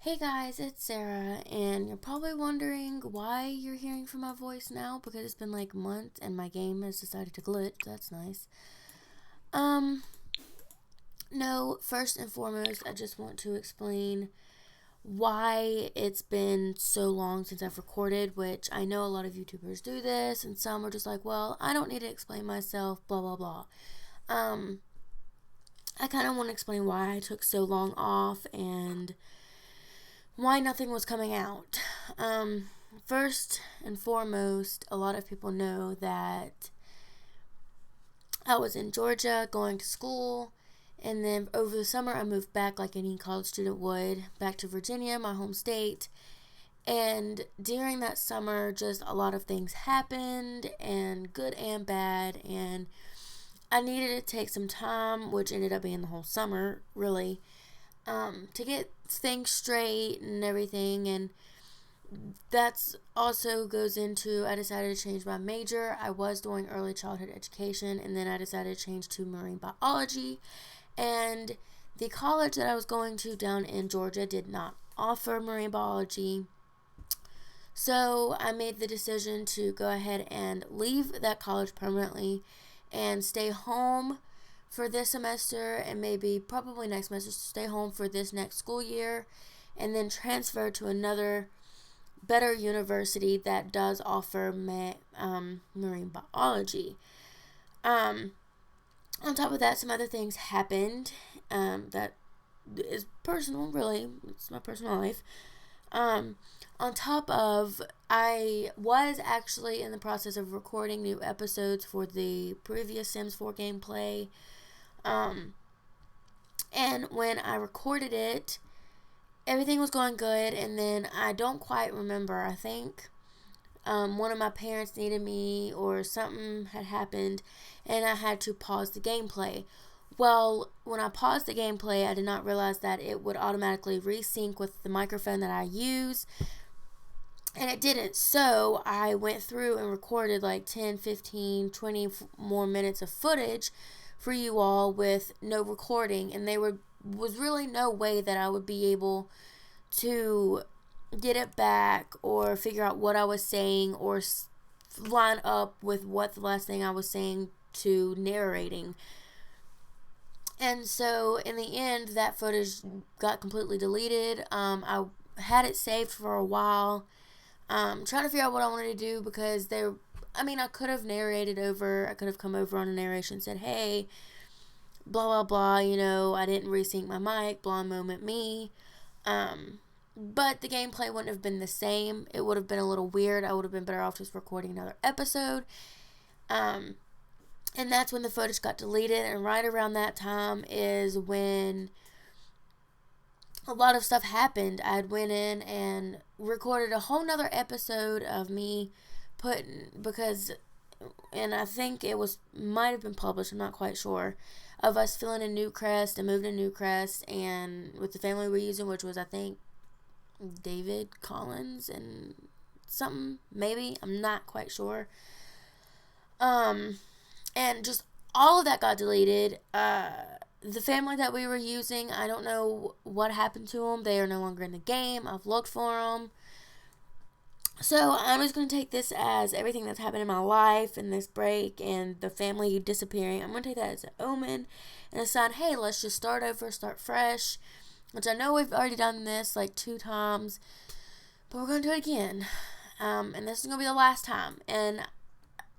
Hey guys, it's Sarah, and you're probably wondering why you're hearing from my voice now because it's been like months and my game has decided to glitch. That's nice. Um, no, first and foremost, I just want to explain why it's been so long since I've recorded, which I know a lot of YouTubers do this, and some are just like, well, I don't need to explain myself, blah blah blah. Um, I kind of want to explain why I took so long off and why nothing was coming out. First and foremost, a lot of people know that I was in Georgia going to school, and then over the summer I moved back like any college student would, back to Virginia, my home state. And during that summer, just a lot of things happened, and good and bad, and I needed to take some time, which ended up being the whole summer, really, to get things straight and everything. And that's also goes into I decided to change my major. I was doing early childhood education, and then I decided to change to marine biology. And the college that I was going to down in Georgia did not offer marine biology. So I made the decision to go ahead and leave that college permanently and stay home for this semester, and maybe probably next semester, stay home for this next school year, and then transfer to another better university that does offer marine biology. Um, on top of that, some other things happened that is personal, really. It's my personal life. On top of, I was actually in the process of recording new episodes for the previous Sims 4 gameplay. And when I recorded it, everything was going good, and then I don't quite remember. I think one of my parents needed me, or something had happened, and I had to pause the gameplay. Well, when I paused the gameplay, I did not realize that it would automatically resync with the microphone that I use, and it didn't. So I went through and recorded like 10, 15, 20 more minutes of footage for you all with no recording, and was really no way that I would be able to get it back or figure out what I was saying or line up with what the last thing I was saying to narrating. And so in the end, that footage got completely deleted. I had it saved for a while, trying to figure out what I wanted to do, because I could have narrated over, I could have come over on a narration and said, hey, blah, blah, blah, I didn't resync my mic, blonde moment me. But the gameplay wouldn't have been the same. It would have been a little weird. I would have been better off just recording another episode. And that's when the footage got deleted, and right around that time is when a lot of stuff happened. I had went in and recorded a whole nother episode of me and I think might have been published, I'm not quite sure, of us filling in Newcrest and moving to Newcrest, and with the family we're using, which was, I think, David Collins and something, maybe, I'm not quite sure. And just all of that got deleted. The family that we were using, I don't know what happened to them. They are no longer in the game. I've looked for them. So I'm just going to take this as everything that's happened in my life and this break and the family disappearing. I'm going to take that as an omen and decide, hey, let's just start over, start fresh. Which I know we've already done this like 2 times, but we're going to do it again. And this is going to be the last time. And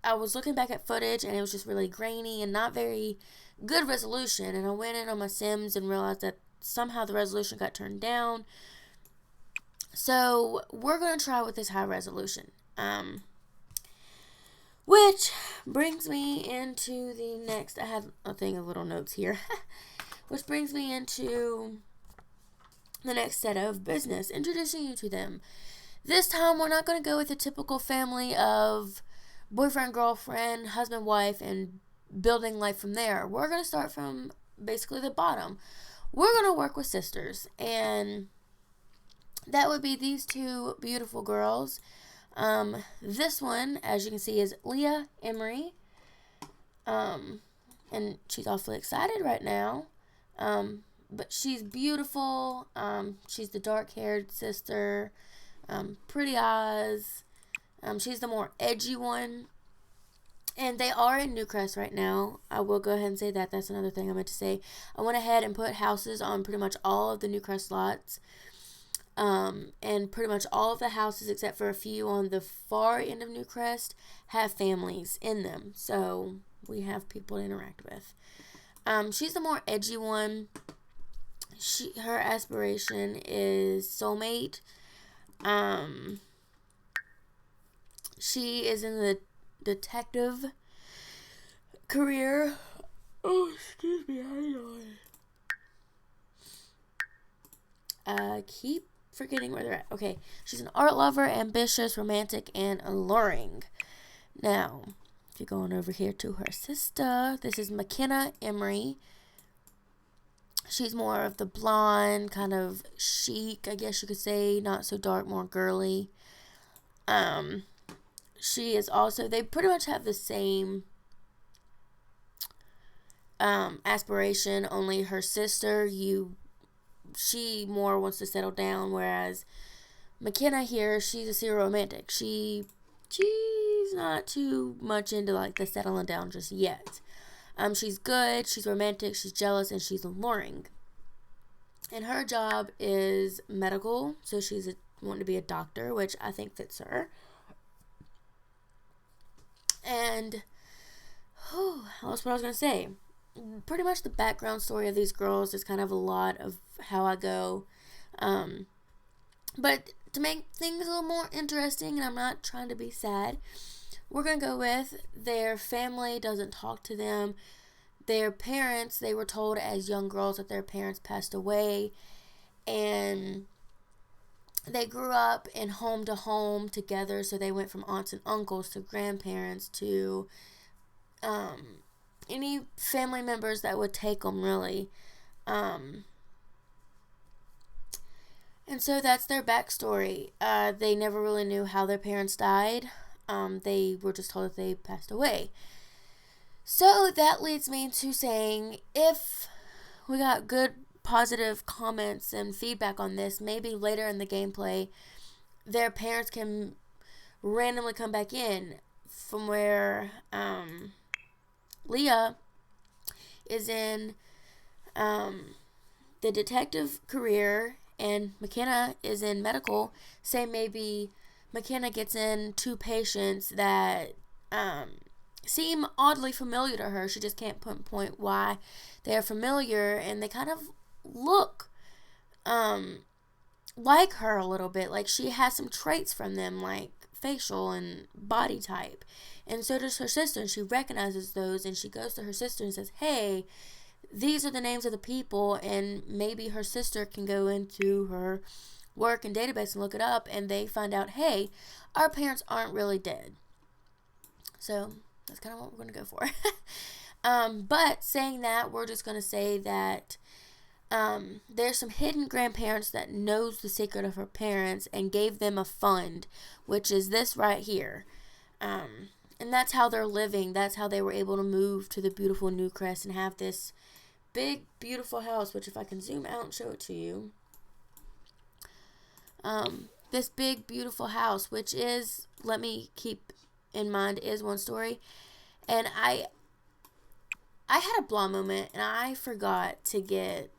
I was looking back at footage, and it was just really grainy and not very good resolution. And I went in on my Sims and realized that somehow the resolution got turned down. So we're going to try with this high resolution. Which brings me into the next. I had a thing of little notes here. Which brings me into the next set of business, introducing you to them. This time we're not going to go with the typical family of boyfriend, girlfriend, husband, wife, and building life from there. We're going to start from basically the bottom. We're going to work with sisters, and that would be these 2 beautiful girls. This one, as you can see, is Leah Emery, and she's awfully excited right now. but she's beautiful. She's the dark-haired sister. Pretty eyes. She's the more edgy one. And they are in Newcrest right now. I will go ahead and say that. That's another thing I meant to say. I went ahead and put houses on pretty much all of the Newcrest lots. And pretty much all of the houses, except for a few on the far end of Newcrest, have families in them. So we have people to interact with. She's the more edgy one. Her aspiration is soulmate. She is in the detective career. Oh, excuse me, hang on. Keep forgetting where they're at. Okay, she's an art lover, ambitious, romantic, and alluring. Now, if you're going over here to her sister, this is McKenna Emery. She's more of the blonde, kind of chic, I guess you could say, not so dark, more girly. She is also, they pretty much have the same aspiration, only her sister, she more wants to settle down, whereas McKenna here, she's a serial romantic. She's not too much into like the settling down just yet. She's good, she's romantic, she's jealous, and she's alluring. And her job is medical, so she's wanting to be a doctor, which I think fits her. And that's what I was going to say. Pretty much the background story of these girls is kind of a lot of how I go. But to make things a little more interesting, and I'm not trying to be sad, we're going to go with their family doesn't talk to them. Their parents, they were told as young girls that their parents passed away. And they grew up in home to home together, so they went from aunts and uncles to grandparents to any family members that would take them, really. And so that's their backstory. They never really knew how their parents died. They were just told that they passed away. So that leads me to saying, if we got good positive comments and feedback on this, maybe later in the gameplay their parents can randomly come back in from where Leah is in the detective career and McKenna is in medical. Say maybe McKenna gets in two patients that seem oddly familiar to her. She just can't pinpoint why they're familiar, and they kind of look like her a little bit. Like she has some traits from them, like facial and body type. And so does her sister, and she recognizes those, and she goes to her sister and says, hey, these are the names of the people, and maybe her sister can go into her work and database and look it up, and they find out, hey, our parents aren't really dead. So that's kind of what we're going to go for. But saying that, we're just going to say that there's some hidden grandparents that knows the secret of her parents and gave them a fund, which is this right here. And that's how they're living. That's how they were able to move to the beautiful Newcrest and have this big, beautiful house, which if I can zoom out and show it to you. This big, beautiful house, which is, let me keep in mind, is one story. And I had a blah moment, and I forgot to get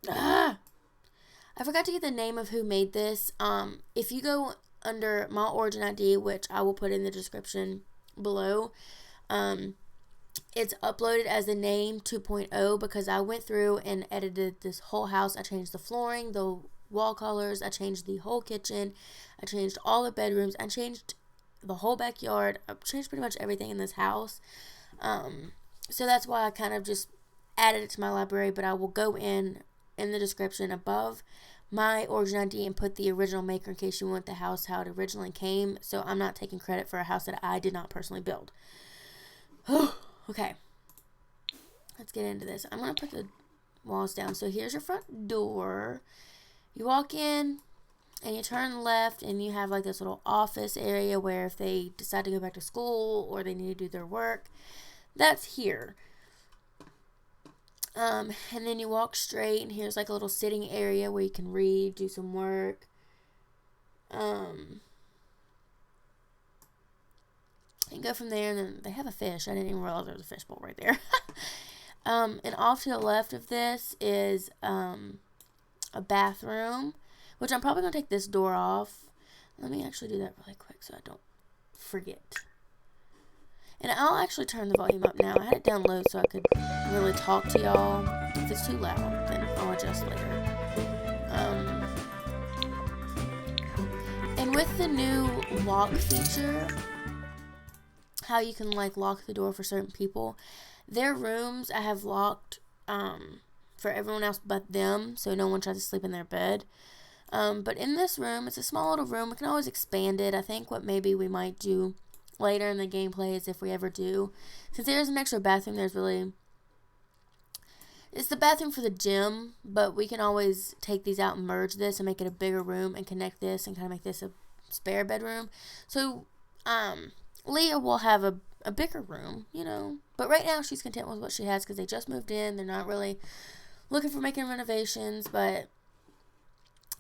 the name of who made this. If you go under my origin ID, which I will put in the description below, it's uploaded as the name 2.0 because I went through and edited this whole house. I changed the flooring, the wall colors, I changed the whole kitchen, I changed all the bedrooms, I changed the whole backyard, I changed pretty much everything in this house. So that's why I kind of just added it to my library, but I will go in the description above my origin ID and put the original maker in case you want the house how it originally came. So I'm not taking credit for a house that I did not personally build. Okay, let's get into this. I'm going to put the walls down. So here's your front door. You walk in and you turn left and you have like this little office area where if they decide to go back to school or they need to do their work, that's here. And then you walk straight, and here's like a little sitting area where you can read, do some work. And go from there, and then they have a fish. I didn't even realize there was a fish bowl right there. And off to the left of this is a bathroom, which I'm probably going to take this door off. Let me actually do that really quick so I don't forget. And I'll actually turn the volume up now. I had it down low so I could really talk to y'all. If it's too loud, then I'll adjust later. And with the new lock feature, how you can like lock the door for certain people, their rooms I have locked for everyone else but them, so no one tries to sleep in their bed. But in this room, it's a small little room. We can always expand it. I think what maybe we might do later in the gameplay is, if we ever do, since there's an extra bathroom, it's the bathroom for the gym, but we can always take these out and merge this and make it a bigger room and connect this and kind of make this a spare bedroom. So Leah will have a bigger room, you know, but right now she's content with what she has because they just moved in. They're not really looking for making renovations, but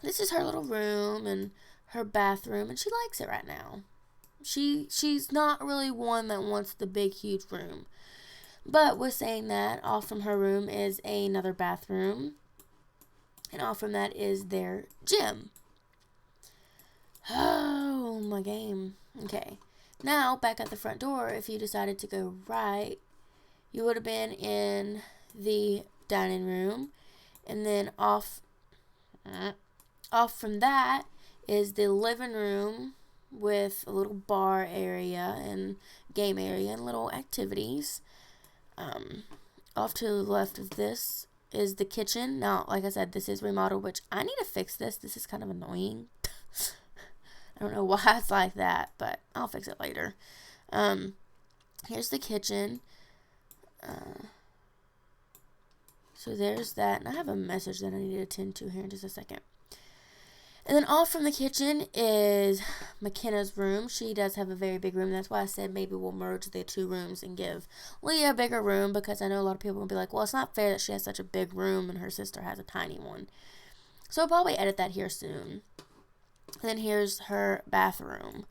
this is her little room and her bathroom, and she likes it right now. She's not really one that wants the big, huge room. But with saying that, off from her room is another bathroom, and off from that is their gym. Oh, my game. Okay. Now, back at the front door, if you decided to go right, you would have been in the dining room, and then off from that is the living room with a little bar area and game area and little activities. Off to the left of this is the kitchen. Now, like I said, this is remodeled, which I need to fix this. This is kind of annoying. I don't know why it's like that, but I'll fix it later. Here's the kitchen. So there's that. And I have a message that I need to attend to here in just a second. And then off from the kitchen is McKenna's room. She does have a very big room. That's why I said maybe we'll merge the two rooms and give Leah a bigger room, because I know a lot of people will be like, well, it's not fair that she has such a big room and her sister has a tiny one. So I'll probably edit that here soon. And then here's her bathroom.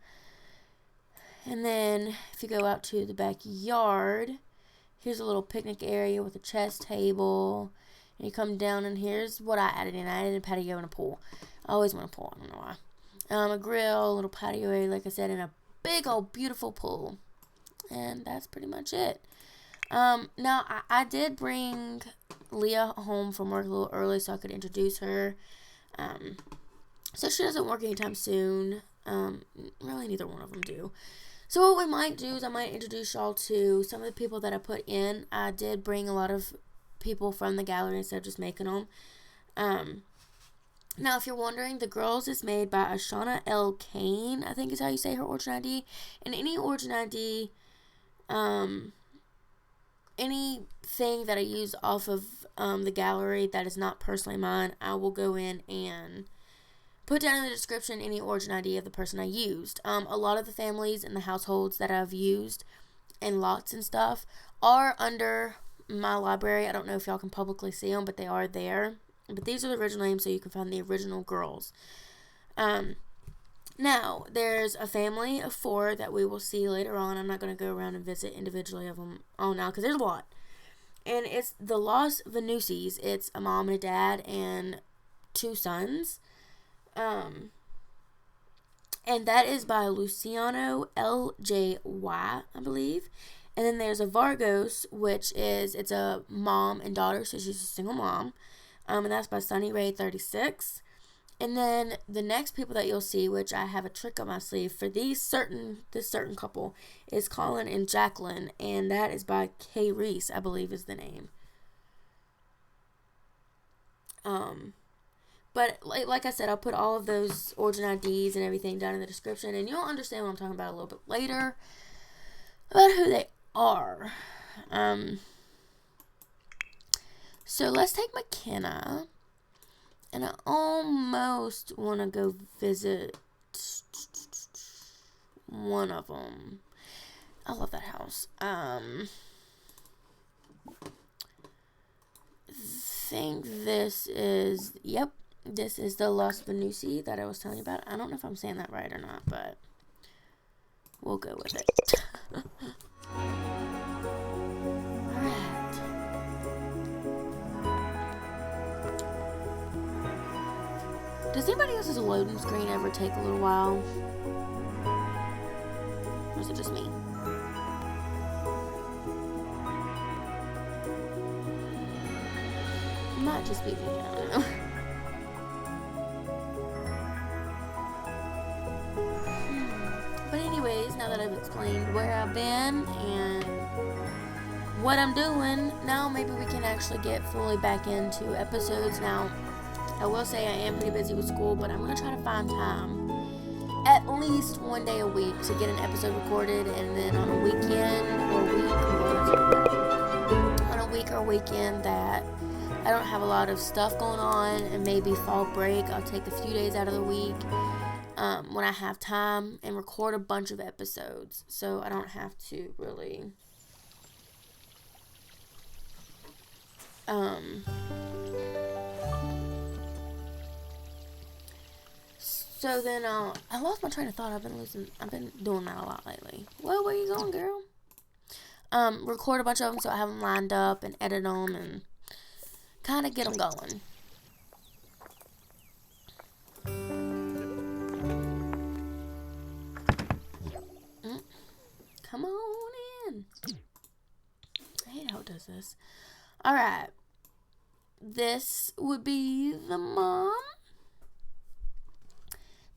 And then if you go out to the backyard, here's a little picnic area with a chess table. And you come down, and here's what I added in. I added a patio and a pool. I always want a pool. I don't know why. A grill, a little patio area, like I said, and a big old beautiful pool. And that's pretty much it. Now, I did bring Leah home from work a little early so I could introduce her. So she doesn't work anytime soon. Really, neither one of them do. So what we might do is I might introduce y'all to some of the people that I put in. I did bring a lot of people from the gallery instead of just making them. Now, if you're wondering, The Girls is made by Ashana L. Kane, I think is how you say her Origin ID. And any Origin ID, anything that I use off of the gallery that is not personally mine, I will go in and put down in the description any Origin ID of the person I used. A lot of the families and the households that I've used and lots and stuff are under my library. I don't know if y'all can publicly see them, but they are there. But these are the original names, so you can find the original girls. Now, there's a family of 4 that we will see later on. I'm not going to go around and visit individually of them all now, because there's a lot. And it's the Los Venusis. It's a mom and a dad and 2 sons. And that is by Luciano L.J.Y., I believe. And then there's a Vargos, which is, it's a mom and daughter, so she's a single mom. And that's by Sunny Ray 36. And then the next people that you'll see, which I have a trick on my sleeve for this certain couple, is Colin and Jacqueline, and that is by Kay Reese, I believe is the name. But like I said, I'll put all of those Origin IDs and everything down in the description, and you'll understand what I'm talking about a little bit later about who they are. So let's take McKenna, and I almost want to go visit one of them. I love that house. think this is, yep, this is the Los Venusi that I was telling you about. I don't know if I'm saying that right or not, but we'll go with it. Alright. Does anybody else's loading screen ever take a little while? Or is it just me? Might just be me, I don't know. But anyways, now that I've explained where I've been and what I'm doing, now maybe we can actually get fully back into episodes. Now, I will say I am pretty busy with school, but I'm going to try to find time at least one day a week to get an episode recorded, and then on a weekend or weekend that I don't have a lot of stuff going on, and maybe fall break, I'll take a few days out of the week when I have time and record a bunch of episodes, so I don't have to really so then I lost my train of thought. I've been doing that a lot lately. Well, where you going, girl? Record a bunch of them so I have them lined up and edit them and kind of get them going. Come on in. I hate how it does this. Alright. This would be the mom.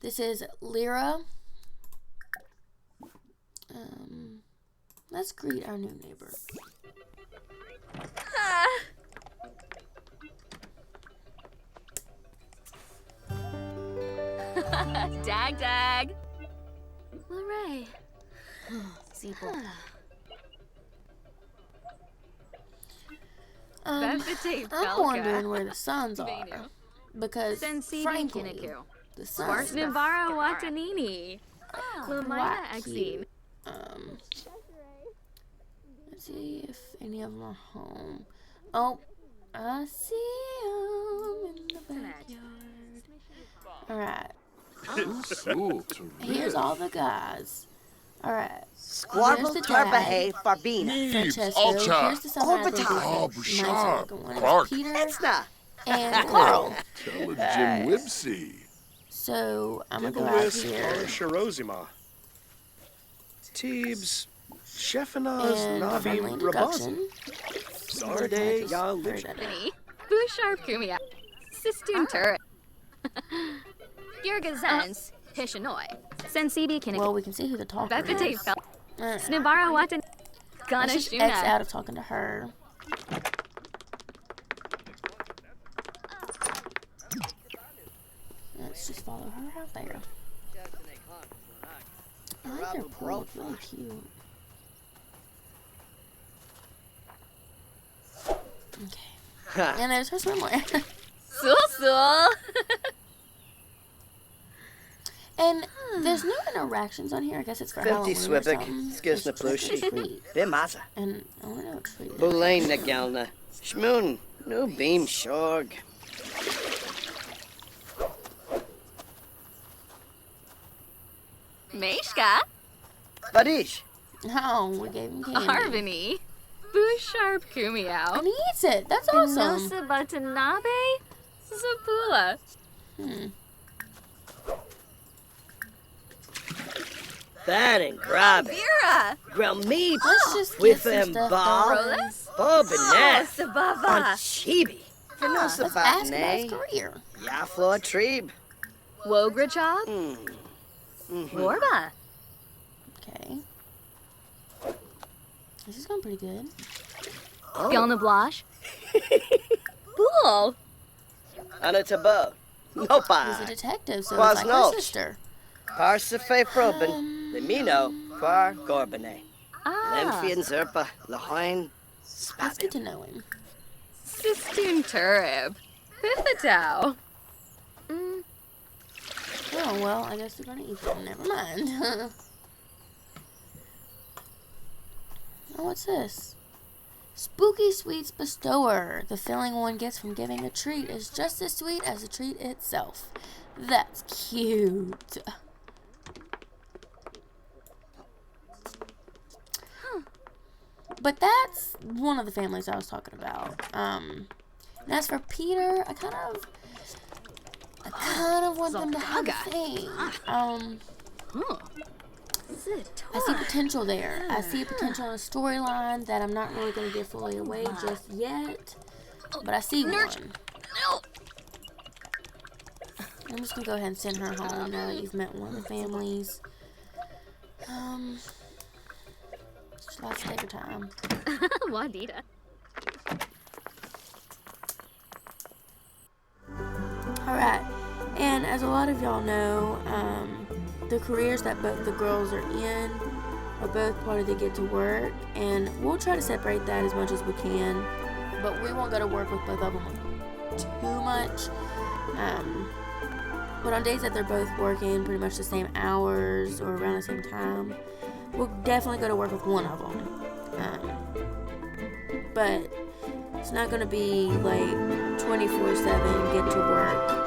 This is Lyra. Let's greet our new neighbor. Dag. Hooray. I'm wondering where the sons are. Because, frankly, the sons Nivara Watanini. Lumina Exine. Let's see if any of them are home. Oh, I see them in the backyard. Alright. Here's all the guys. Alright. Squarble Tarbahe Farbina. Francesco. Here's the son that I think is the nicer looking one. It's Peter and Carl. Jim Wibsey. So, I'm going to go out here. Shirozima. Tebes. Shephanaz And a Navi friendly Rabazi. introduction. Sarde Ya Bouchard Kumia. Sistun Turret. Girgazens. Hishanoi. Sensibi Kinnick. Well, we can see who the talker is. Snibara Watan. Let's just X out of talking to her. Let's just follow her out there. I like their pool. It's really cute. Okay. And there's her swimwear. Sul. And there's no interactions on here. I guess it's for Halloween or something. Skisna Plushi. Bimaza. And I don't know what treat. Bulain Nagelna. Shmoon. No beam shorg. Meshka. Badish. No, we gave him candy. Harvini. Bouchard Kumiao. And he eats it. That's awesome. Nosa Batanabe. Zapula. That and grab it. Vera. Grill meat Let's just with get some them stuff bob. going. Rolas. Bob and Ness. On Sabava. Chibi. Let's ask about his career. Yaflo Trebe. Wograchab. Lorba. Okay. This is going pretty good. Gilna Blash. Bull. Anatabo. He's a Nopa. detective, so Quas it's like Nulch. her sister. Parsife Proben. Lemino. Far Gorbane. Ah. Lemphian Zerpa. Lahoin. Let's get to know him. Sistun Turib. Pithatow. Oh, well, I guess we're going to eat them. Never mind. Oh, what's this? Spooky Sweets Bestower. The feeling one gets from giving a treat is just as sweet as the treat itself. That's cute. But that's one of the families I was talking about. And as for Peter, I kind of want them to have a thing. I see potential there. I see potential in a storyline that I'm not really going to give fully away just yet. But I see one. I'm just going to go ahead and send her home now that you've met one of the families. Just let's take her time. Wadita. Alright, and as a lot of y'all know, the careers that both the girls are in are both part of the Get to Work, and we'll try to separate that as much as we can, but we won't go to work with both of them too much. But on days that they're both working pretty much the same hours or around the same time, we'll definitely go to work with one of them. But it's not going to be like 24/7 Get to Work.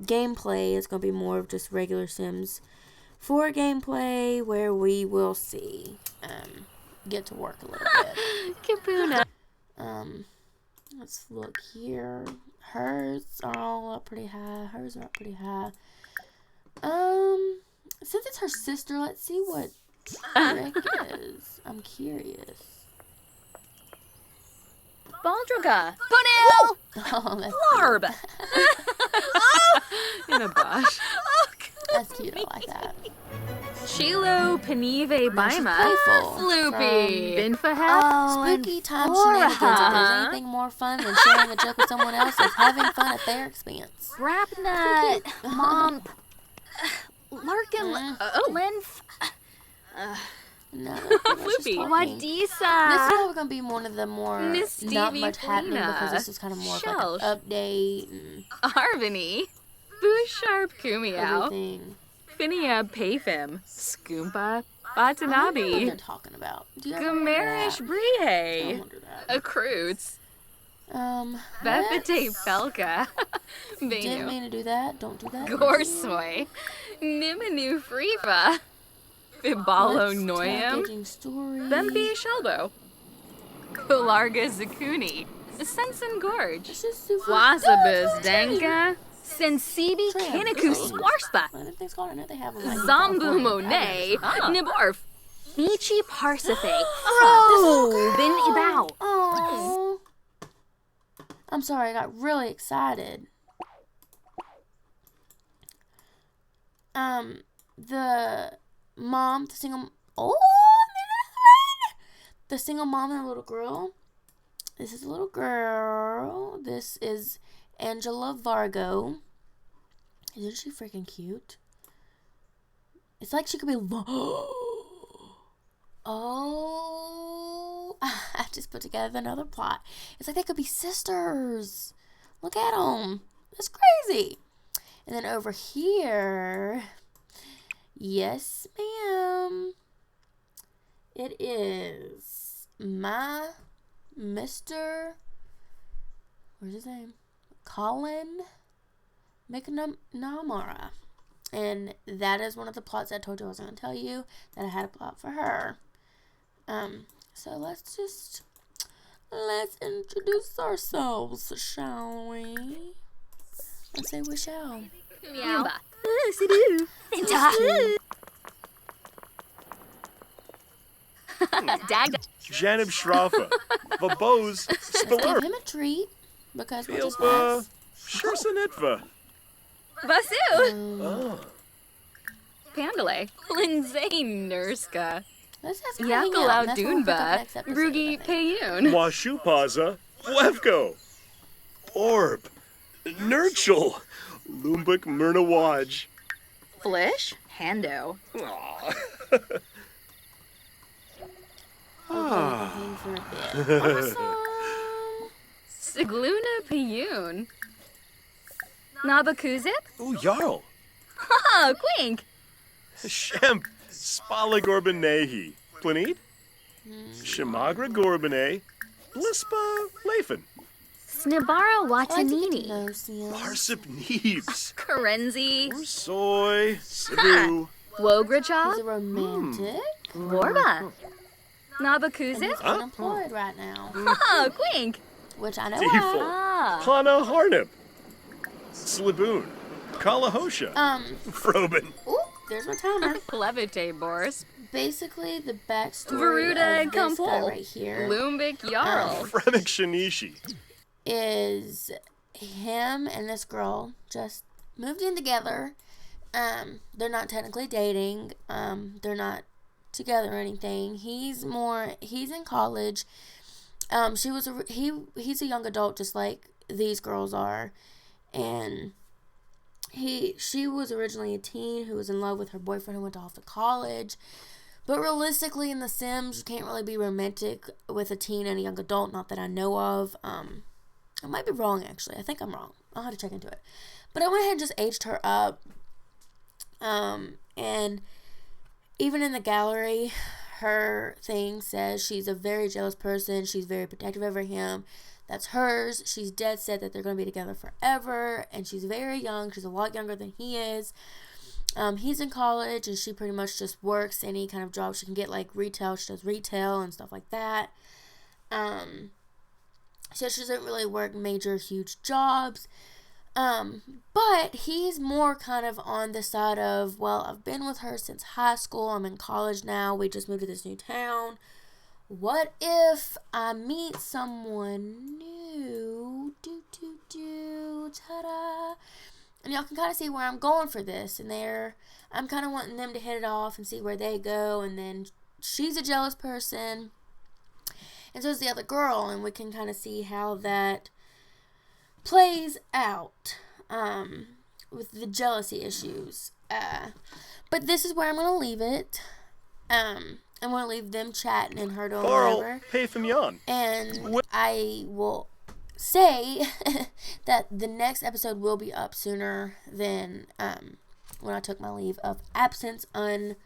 Gameplay is going to be more of just regular Sims 4 gameplay where we will see Get to Work a little bit. Kapuna. Let's look here. Hers are all up pretty high. Hers are up pretty high. Since it's her sister, let's see what Rick is. I'm curious. Baldriga. Punil. Oh, that's Larb. In a bush. That's cute. I like that. Chilo Penive Bima. Playful. Floopy. Binfahet. Spooky time shenanigans. If there's anything more fun than sharing a joke with someone else, is having fun at their expense. Rapnut. Mom. Larkin. Lymph. No, Floopy. Wadisa. This is Wadisa. probably going to be one of the more Miss not Stevie much happening Polina. because this is kind of more of like Shelsh. an update and Arvini. Boucharp Kumiao. everything. Finia Pafim. Skoompa. I don't know what Batanabi. they're talking about. Do you ever wonder Gumerish that? I Brihe. wonder that. Acroots. Befete let's- Pelka. Didn't Venu. mean to do that. Don't do that. Gorsoy. Niminu Friva. Fibalo Let's Noyam. packaging story. Bembi Shelbo. Kolarga Zakuni. Sensen Gorge. This is super. Wasabas Danka. Sensibi Kinaku Swarspa. Everything's called. I know they have them. Like, Zambu California. Monet. Niborf. Michi Parsafe. Oh, Bin Ibao. Oh. I'm sorry, I got really excited. The mom, the single, the single mom and the little girl. This is a little girl. This is Angela Vargo. Isn't she freaking cute? It's like she could be. Oh, I just put together another plot. It's like they could be sisters. Look at them. That's crazy. And then over here, yes, ma'am. It is my Mr. Where's his name? Colin McNamara. And that is one of the plots I told you I was going to tell you, that I had a plot for her. So let's introduce ourselves, shall we? Let's say we shall. Meow. Dag. Janib Shrafa. Vabos Let's give Spiller. him a treat, because we'll just Filpa. ask. Shursanitva. Vasu. Oh. Pandale. Lindsay Nurska. Let's ask him to hang out, and that's what we'll pick up Yakulau next episode, Rugi I think. Payun. Washupaza. Levko. Orb. Nurchel. Lumbuk Myrnawaj. Flish. Hando. Aw. Okay, hang for a bit. Awesome. Sigluna Payun. Nabakuzip. Ooh, Jarl. Ha, Quink. Shemp. Spalagorban Nehi. Planete? Shimagra Gorbine, Blispa Lafen, Snibara I like to get to Watanini. know Sims. Parsip Neebs, Karenzi. Soy, Sibu, He's Wogracha. a romantic. Lorba. And Nabakuzit. he's unemployed right now. Oh, Quink. Which I know Default. why. Ah. Pana Harnip, Sliboon, Kalahosha, Frobin. Ooh, there's my timer. Levite Boris. Basically, the backstory Varuda of this guy Kumpul. right here Lumbik Jarl. Fremic Shinishi, is him and this girl just moved in together. They're not technically dating. They're not together or anything. He's in college. He's a young adult just like these girls are, and she was originally a teen who was in love with her boyfriend who went off to college. But realistically, in The Sims, you can't really be romantic with a teen and a young adult, not that I know of. I might be wrong, actually. I think I'm wrong. I'll have to check into it. But I went ahead and just aged her up. And even in the gallery, her thing says she's a very jealous person. She's very protective over him. That's hers. She's dead set that they're going to be together forever. And she's very young. She's a lot younger than he is. He's in college, and she pretty much just works any kind of job she can get, like retail. She does retail and stuff like that. So she doesn't really work major, huge jobs. But he's more kind of on the side of, well, I've been with her since high school. I'm in college now. We just moved to this new town. What if I meet someone new? Ta-da. And y'all can kind of see where I'm going for this. And I'm kind of wanting them to hit it off and see where they go. And then she's a jealous person. And so is the other girl. And we can kind of see how that plays out with the jealousy issues. But this is where I'm going to leave it. I'm going to leave them chatting and her doing Carl, whatever. Paytham And I will say that the next episode will be up sooner than when I took my leave of absence announced,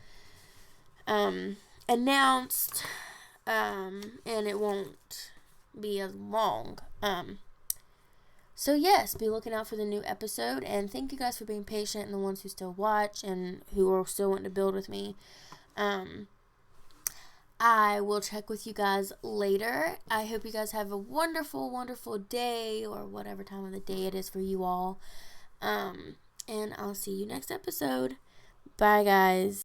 and it won't be as long. So yes, be looking out for the new episode, and thank you guys for being patient and the ones who still watch and who are still wanting to build with me. I will check with you guys later. I hope you guys have a wonderful, wonderful day, or whatever time of the day it is for you all. And I'll see you next episode. Bye, guys.